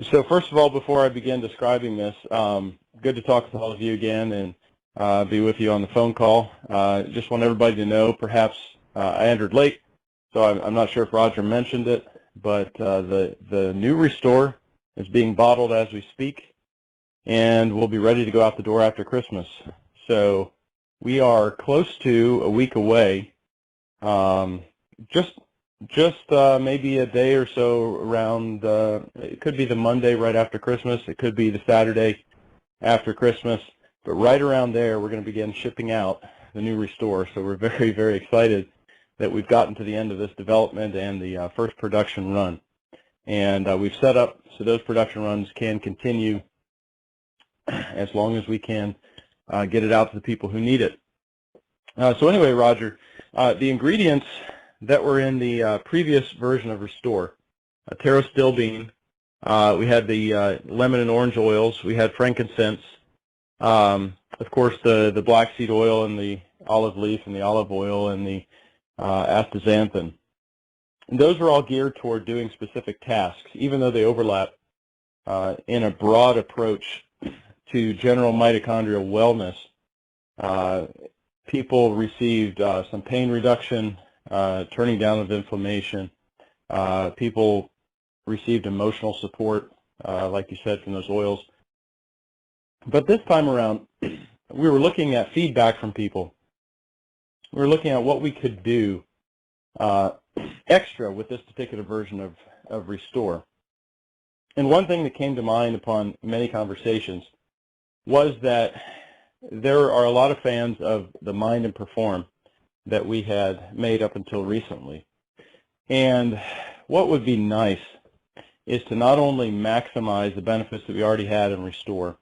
So first of all, before I begin describing this, good to talk with all of you again and be with you on the phone call. Just want everybody to know, perhaps I entered late, so I'm not sure if Roger mentioned it, but the new Restore is being bottled as we speak, and we'll be ready to go out the door after Christmas. So we are close to a week away. Just maybe a day or so around, it could be the Monday right after Christmas, it could be the Saturday after Christmas, but right around there we're going to begin shipping out the new Restore. So we're very, very excited that we've gotten to the end of this development and the first production run. And we've set up so those production runs can continue as long as we can get it out to the people who need it. So anyway, Roger, the ingredients that were in the previous version of Restore, taro still bean, we had the lemon and orange oils, we had frankincense, of course the black seed oil and the olive leaf and the olive oil and the astaxanthin. And those are all geared toward doing specific tasks, even though they overlap in a broad approach to general mitochondrial wellness. People received some pain reduction, turning down of inflammation. People received emotional support, like you said, from those oils. But this time around, we were looking at feedback from people. We were looking at what we could do extra with this particular version of Restore. And one thing that came to mind upon many conversations was that there are a lot of fans of the Mind and Perform that we had made up until recently. And what would be nice is to not only maximize the benefits that we already had in Restore,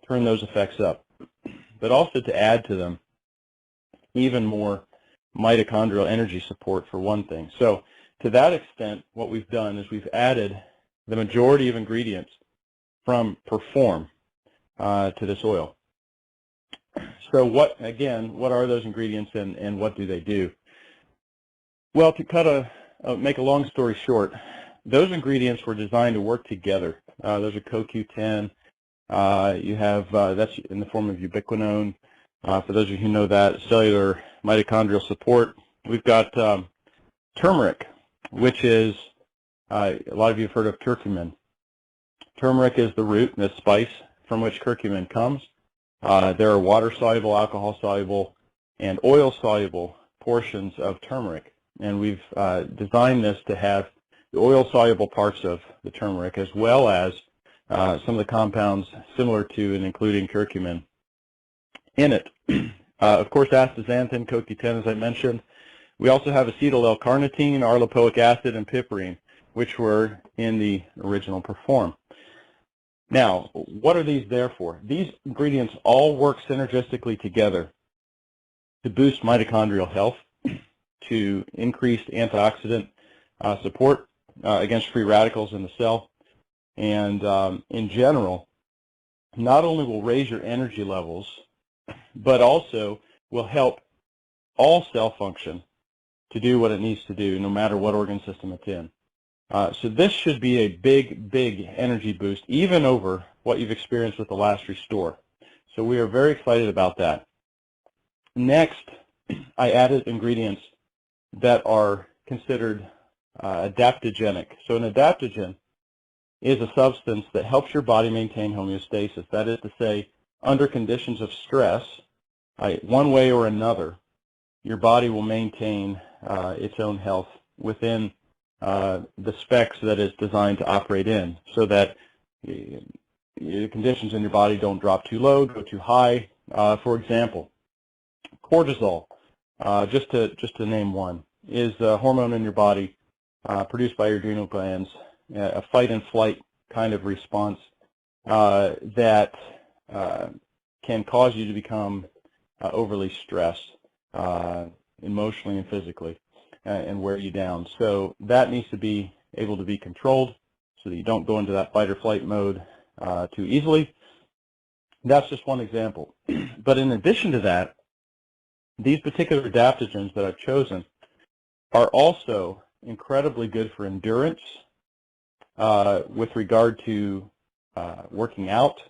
turn those effects up, but also to add to them even more mitochondrial energy support for one thing. So to that extent, what we've done is we've added the majority of ingredients from Perform to this oil. So what are those ingredients and what do they do? Well, to make a long story short, those ingredients were designed to work together. Those are CoQ10. You have, that's in the form of ubiquinone. For those of you who know that, cellular mitochondrial support. We've got turmeric, which is, a lot of you have heard of curcumin. Turmeric is the root, the spice from which curcumin comes. There are water-soluble, alcohol-soluble, and oil-soluble portions of turmeric. And we've designed this to have the oil-soluble parts of the turmeric as well as some of the compounds similar to and including curcumin in it. Of course, astaxanthin, CoQ10, as I mentioned. We also have acetyl L-carnitine, arlopoic acid, and piperine, which were in the original Perform. Now, what are these there for? These ingredients all work synergistically together to boost mitochondrial health, to increase antioxidant support against free radicals in the cell, and in general, not only will raise your energy levels, but also will help all cell function to do what it needs to do, no matter what organ system it's in. So this should be a big, big energy boost, even over what you've experienced with the last Restore. So we are very excited about that. Next, I added ingredients that are considered adaptogenic. So an adaptogen is a substance that helps your body maintain homeostasis. That is to say, under conditions of stress, one way or another, your body will maintain its own health within the specs that it's designed to operate in, so that the conditions in your body don't drop too low, go too high. For example, cortisol, just to name one, is a hormone in your body produced by your adrenal glands, a fight and flight kind of response that can cause you to become overly stressed emotionally and physically and wear you down. So that needs to be able to be controlled so that you don't go into that fight or flight mode too easily. That's just one example. But in addition to that, these particular adaptogens that I've chosen are also incredibly good for endurance with regard to working out,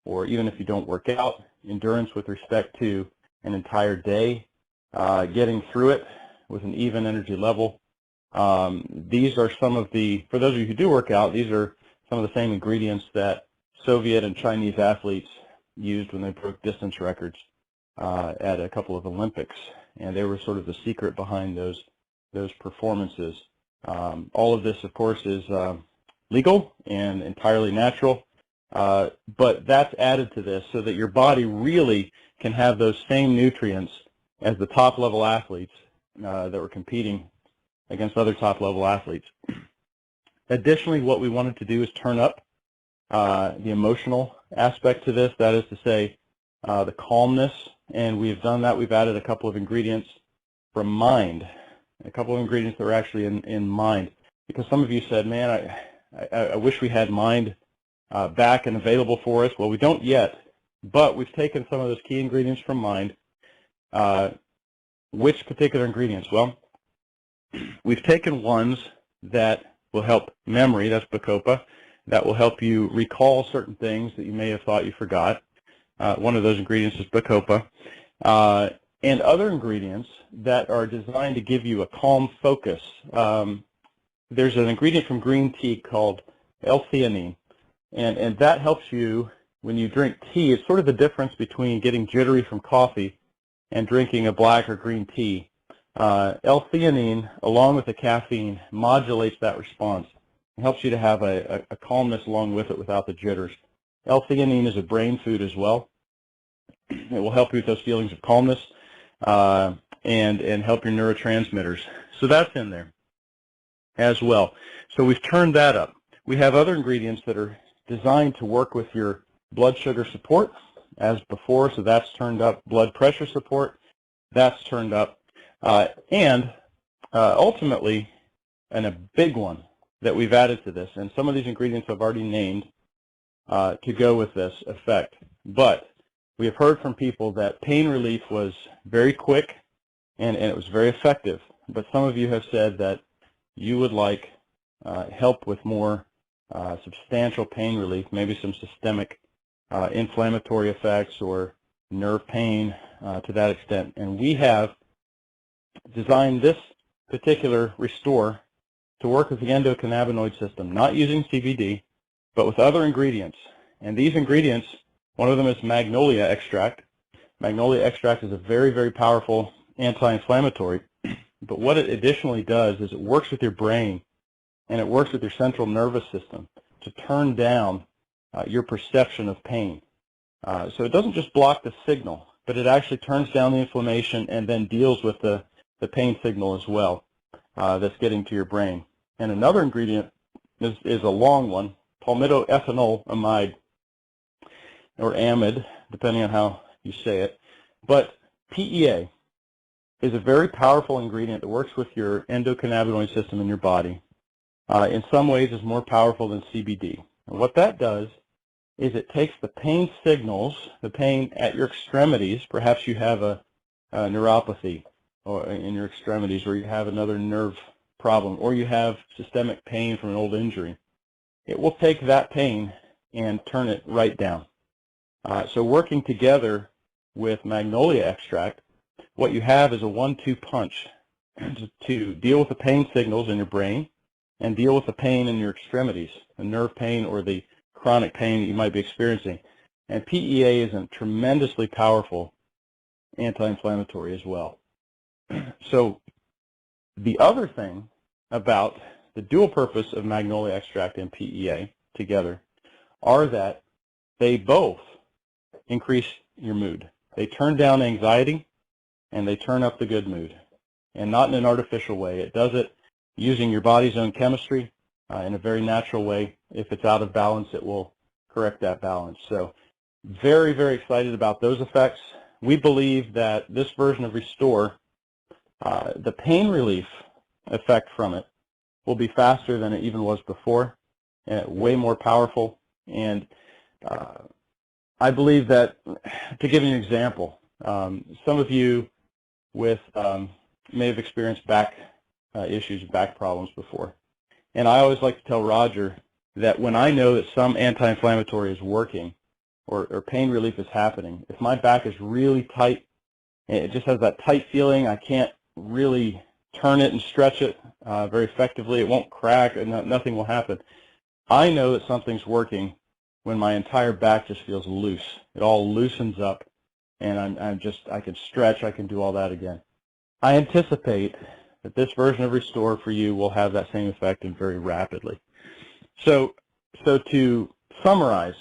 or even if you don't work out, endurance with respect to an entire day, getting through it with an even energy level. These are some of the, for those of you who do work out, these are some of the same ingredients that Soviet and Chinese athletes used when they broke distance records at a couple of Olympics, and they were sort of the secret behind those performances. All of this, of course, is legal and entirely natural, but that's added to this so that your body really can have those same nutrients as the top-level athletes that were competing against other top-level athletes. Additionally, what we wanted to do is turn up the emotional aspect to this, that is to say, the calmness, and we've done that. We've added a couple of ingredients from mind, a couple of ingredients that are actually in mind, because some of you said, man, I wish we had mind back and available for us. Well, we don't yet, but we've taken some of those key ingredients from mind. Which particular ingredients? Well, we've taken ones that will help memory, that's Bacopa, that will help you recall certain things that you may have thought you forgot. One of those ingredients is Bacopa. And other ingredients that are designed to give you a calm focus. There's an ingredient from green tea called L-theanine, and that helps you when you drink tea. It's sort of the difference between getting jittery from coffee and drinking a black or green tea. L-theanine, along with the caffeine, modulates that response. It helps you to have a calmness along with it without the jitters. L-theanine is a brain food as well. It will help you with those feelings of calmness and help your neurotransmitters. So that's in there as well. So we've turned that up. We have other ingredients that are designed to work with your blood sugar support as before, so that's turned up. Blood pressure support, that's turned up. And ultimately, and a big one that we've added to this, and some of these ingredients I've already named to go with this effect, but we have heard from people that pain relief was very quick and it was very effective, but some of you have said that you would like help with more substantial pain relief, maybe some systemic inflammatory effects or nerve pain to that extent. And we have designed this particular restore to work with the endocannabinoid system, not using CBD, but with other ingredients. And these ingredients, one of them is magnolia extract. Magnolia extract is a very, very powerful anti-inflammatory, but what it additionally does is it works with your brain and it works with your central nervous system to turn down your perception of pain. So it doesn't just block the signal, but it actually turns down the inflammation and then deals with the pain signal as well that's getting to your brain. And another ingredient is a long one, palmitoethanolamide, or amide, depending on how you say it. But PEA is a very powerful ingredient that works with your endocannabinoid system in your body. In some ways, is more powerful than CBD. And what that does is it takes the pain signals, the pain at your extremities. Perhaps you have a neuropathy or in your extremities, or you have another nerve problem, or you have systemic pain from an old injury. It will take that pain and turn it right down. So working together with magnolia extract, what you have is a 1-2 punch to deal with the pain signals in your brain and deal with the pain in your extremities, the nerve pain or the chronic pain that you might be experiencing. And PEA is a tremendously powerful anti-inflammatory as well. So the other thing about the dual purpose of magnolia extract and PEA together are that they both increase your mood. They turn down anxiety and they turn up the good mood, and not in an artificial way. It does it using your body's own chemistry in a very natural way. If it's out of balance, it will correct that balance. So very, very excited about those effects. We believe that this version of Restore, the pain relief effect from it will be faster than it even was before, and way more powerful. And I believe that, to give you an example, some of you may have experienced back issues, back problems before. And I always like to tell Roger that when I know that some anti-inflammatory is working or pain relief is happening, if my back is really tight, and it just has that tight feeling, I can't really turn it and stretch it very effectively, it won't crack, and nothing will happen. I know that something's working when my entire back just feels loose. It all loosens up, and I can stretch, I can do all that again. I anticipate that this version of Restore for you will have that same effect and very rapidly. So to summarize,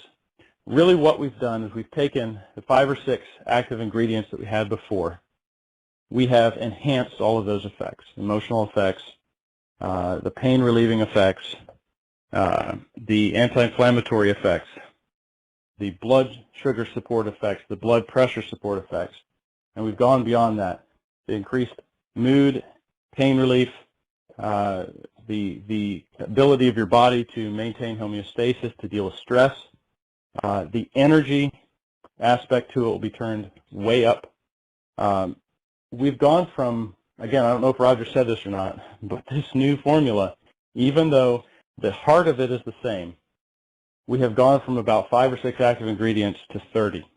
really what we've done is we've taken the 5 or 6 active ingredients that we had before. We have enhanced all of those effects, emotional effects, the pain relieving effects, the anti-inflammatory effects, the blood sugar support effects, the blood pressure support effects, and we've gone beyond that. The increased mood, pain relief, the ability of your body to maintain homeostasis, to deal with stress, the energy aspect to it will be turned way up. We've gone from, again, I don't know if Roger said this or not, but this new formula, even though the heart of it is the same, we have gone from about 5 or 6 active ingredients to 30.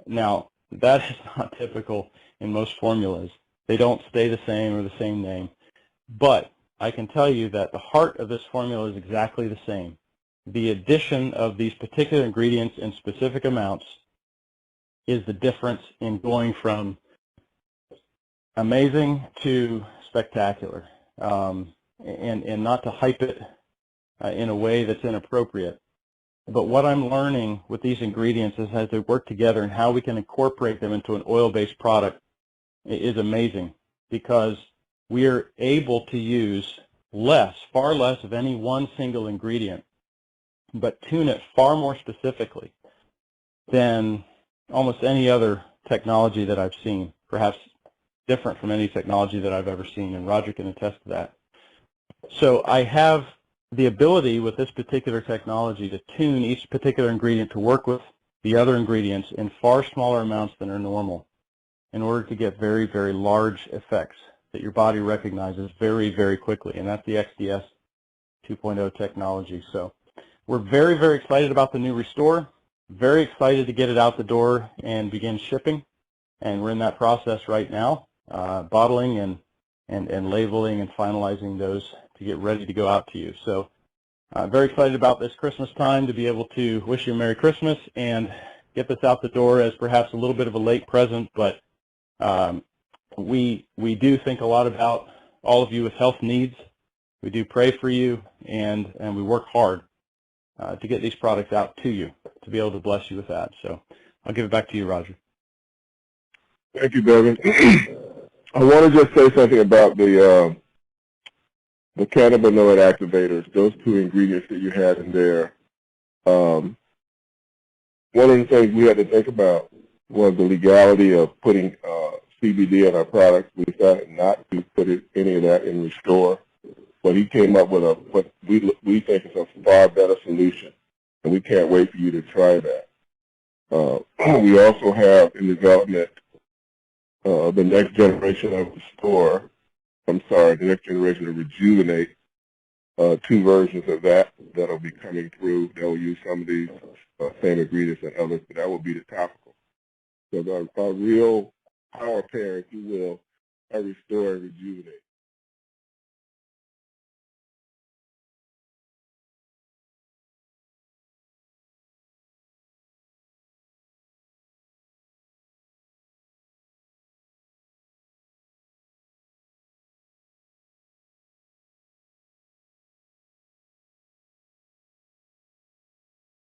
Now, that is not typical in most formulas. They don't stay the same or the same name. But I can tell you that the heart of this formula is exactly the same. The addition of these particular ingredients in specific amounts is the difference in going from amazing to spectacular, and not to hype it in a way that's inappropriate. But what I'm learning with these ingredients is as they work together and how we can incorporate them into an oil-based product is amazing, because we are able to use less, far less of any one single ingredient, but tune it far more specifically than almost any other technology that I've seen, perhaps different from any technology that I've ever seen, and Roger can attest to that. So I have the ability with this particular technology to tune each particular ingredient to work with the other ingredients in far smaller amounts than are normal in order to get very, very large effects that your body recognizes very, very quickly, and that's the XDS 2.0 technology. So we're very, very excited about the new Restore, very excited to get it out the door and begin shipping, and we're in that process right now, bottling and labeling and finalizing those to get ready to go out to you. So very excited about this Christmas time to be able to wish you a Merry Christmas and get this out the door as perhaps a little bit of a late present, but we do think a lot about all of you with health needs. We do pray for you, and we work hard to get these products out to you, to be able to bless you with that. So I'll give it back to you, Roger. Thank you, Bevan. I want to just say something about the cannabinoid activators, those 2 ingredients that you had in there. One of the things we had to think about was the legality of putting CBD in our products. We decided not to put any of that in Restore, but he came up with what we think is a far better solution, and we can't wait for you to try that. We also have in development the next generation of Restore, the next generation of Rejuvenate, 2 versions of that that'll be coming through. That will use some of these same ingredients and others, but that will be the topical. So a real power pair, if you will, of Restore and Rejuvenate.